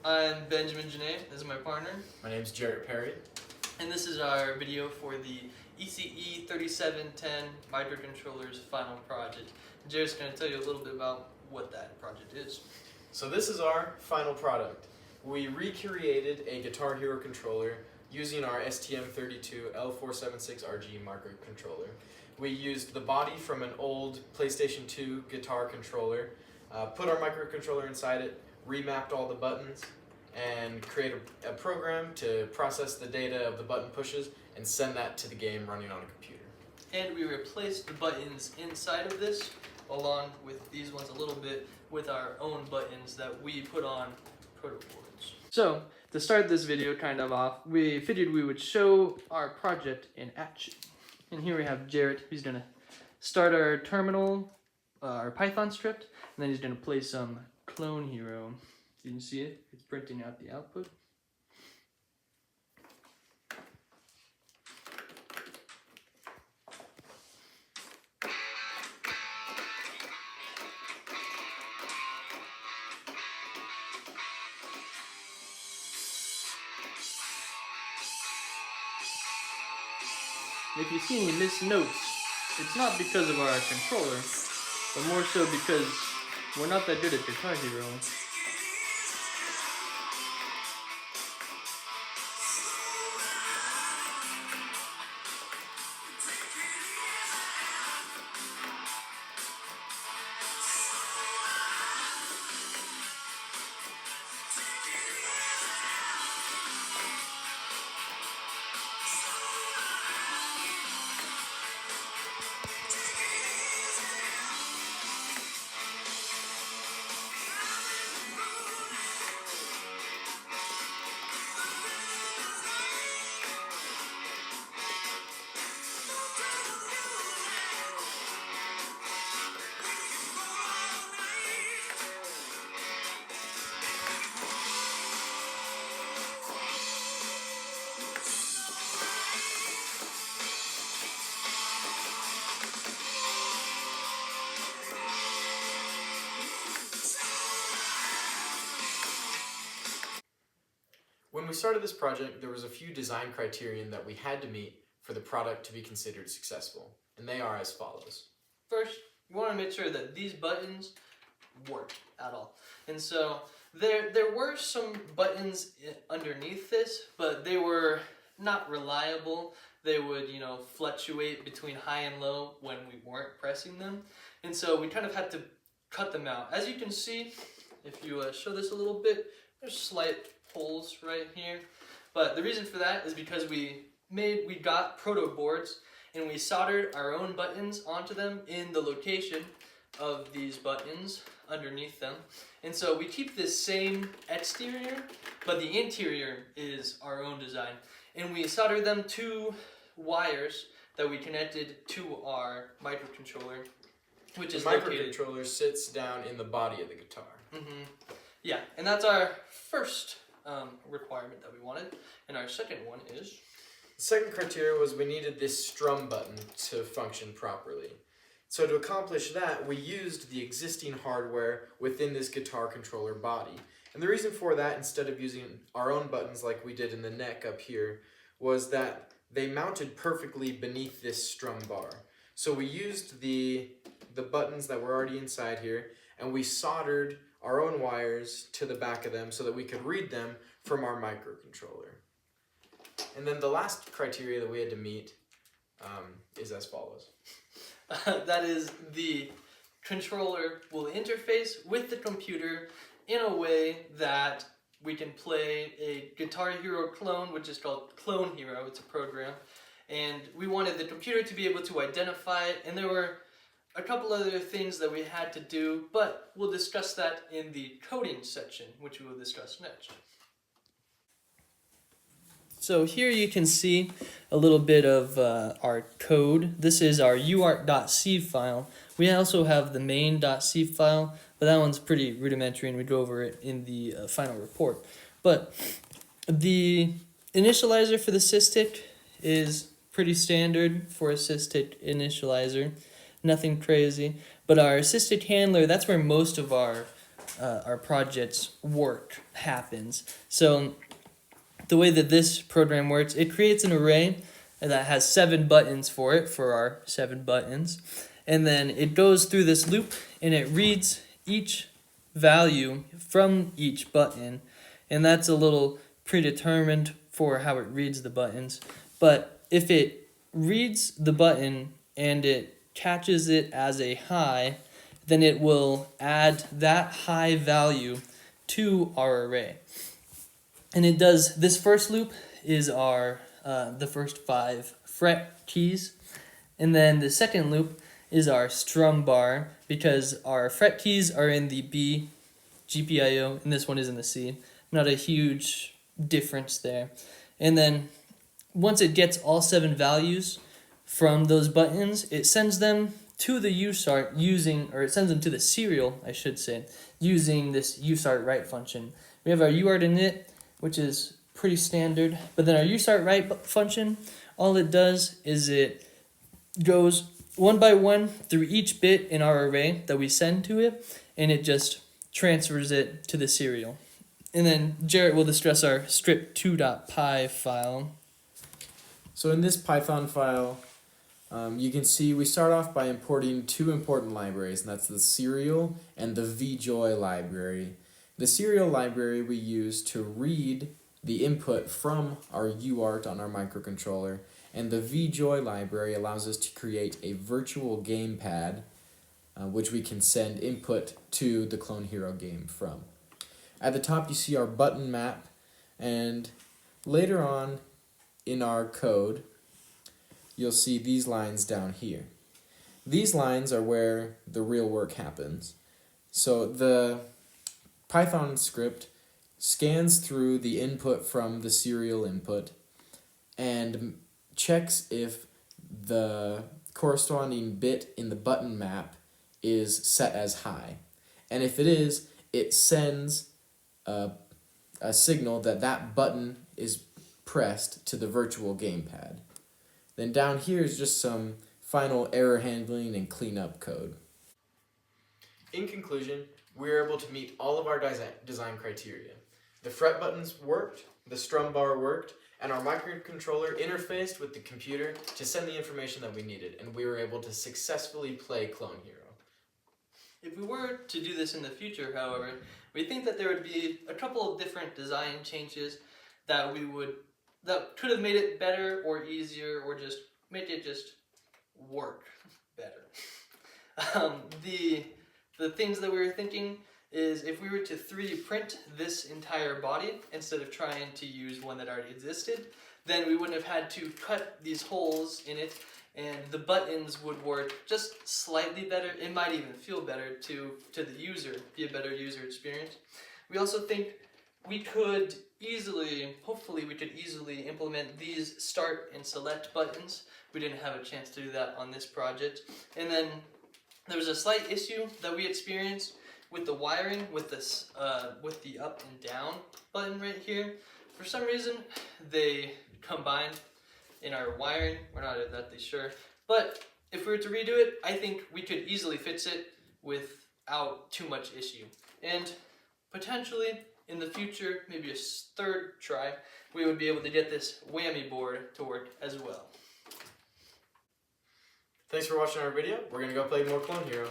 I'm Benjamin Janae, this is my partner. My name's Jarrett Perry. And this is our video for the ECE 3710 microcontrollers final project. Jarrett's going to tell you a little bit about what that project is. So this is our final product. We recreated a Guitar Hero controller using our STM32L476RG microcontroller. We used the body from an old PlayStation 2 guitar controller, put our microcontroller inside it, remapped all the buttons, and create a program to process the data of the button pushes and send that to the game running on a computer. And we replaced the buttons inside of this, along with these ones a little bit, with our own buttons that we put on proto boards. So, to start this video kind of off, we figured we would show our project in action. And here we have Jarrett. He's going to start our terminal, our Python script, and then he's going to play some Clone Hero. You can see it, it's printing out the output. If you see any missed notes, it's not because of our controller, but more so because we're not that good at Guitar Hero. When we started this project, there was a few design criterion that we had to meet for the product to be considered successful, and they are as follows. First, we want to make sure that these buttons work at all. And so there were some buttons underneath this, but they were not reliable. They would, fluctuate between high and low when we weren't pressing them. And so we kind of had to cut them out. As you can see, if you show this a little bit, there's slight holes right here. But the reason for that is because we got proto boards and we soldered our own buttons onto them in the location of these buttons underneath them. And so we keep this same exterior, but the interior is our own design. And we soldered them to wires that we connected to our microcontroller, which is located. The microcontroller sits down in the body of the guitar. Yeah, and that's our first requirement that we wanted. And our second one is? The second criteria was we needed this strum button to function properly. So to accomplish that, we used the existing hardware within this guitar controller body. And the reason for that, instead of using our own buttons like we did in the neck up here, was that they mounted perfectly beneath this strum bar. So we used the buttons that were already inside here, and we soldered our own wires to the back of them so that we could read them from our microcontroller. And then the last criteria that we had to meet is as follows. That is, the controller will interface with the computer in a way that we can play a Guitar Hero clone, which is called Clone Hero. It's a program. And we wanted the computer to be able to identify it, and there were a couple other things that we had to do, but we'll discuss that in the coding section, which we will discuss next. So here you can see a little bit of our code. This is our uart.c file. We also have the main.c file, but that one's pretty rudimentary and we go over it in the final report. But the initializer for the systic is pretty standard for a systic initializer. Nothing crazy. But our systic handler, that's where most of our our project's work happens. So the way that this program works, it creates an array that has 7 buttons for it, for our 7 buttons. And then it goes through this loop and it reads each value from each button. And that's a little predetermined for how it reads the buttons. But if it reads the button and it catches it as a high, then it will add that high value to our array. And it does, this first loop is our the first 5 fret keys, and then the second loop is our strum bar, because our fret keys are in the B, GPIO, and this one is in the C. Not a huge difference there. And then once it gets all 7 values from those buttons, it sends them to the USART using, or it sends them to the serial, I should say, using this USART write function. We have our UART init, which is pretty standard, but then our USART write function, all it does is it goes one by one through each bit in our array that we send to it, and it just transfers it to the serial. And then Jarrett will discuss our strip2.py file. So in this Python file, you can see we start off by importing 2 important libraries, and that's the serial and the vjoy library. The serial library we use to read the input from our UART on our microcontroller, and the vjoy library allows us to create a virtual gamepad, which we can send input to the Clone Hero game from. At the top you see our button map, and later on in our code you'll see these lines down here. These lines are where the real work happens. So the Python script scans through the input from the serial input and checks if the corresponding bit in the button map is set as high. And if it is, it sends a signal that that button is pressed to the virtual gamepad. Then down here is just some final error handling and cleanup code. In conclusion, we were able to meet all of our design criteria. The fret buttons worked, the strum bar worked, and our microcontroller interfaced with the computer to send the information that we needed, and we were able to successfully play Clone Hero. If we were to do this in the future, however, we think that there would be a couple of different design changes that could have made it better or easier, or just make it just work better. The things that we were thinking is if we were to 3D print this entire body instead of trying to use one that already existed, then we wouldn't have had to cut these holes in it, and the buttons would work just slightly better. It might even feel better to the user, be a better user experience. We also think we could hopefully we could easily implement these start and select buttons. We didn't have a chance to do that on this project. And then there was a slight issue that we experienced with the wiring, with this, with the up and down button right here. For some reason, they combined in our wiring. We're not exactly sure, but if we were to redo it, I think we could easily fix it without too much issue. And potentially in the future, maybe a 3rd try, we would be able to get this whammy board to work as well. Thanks for watching our video. We're going to go play more Clone Hero.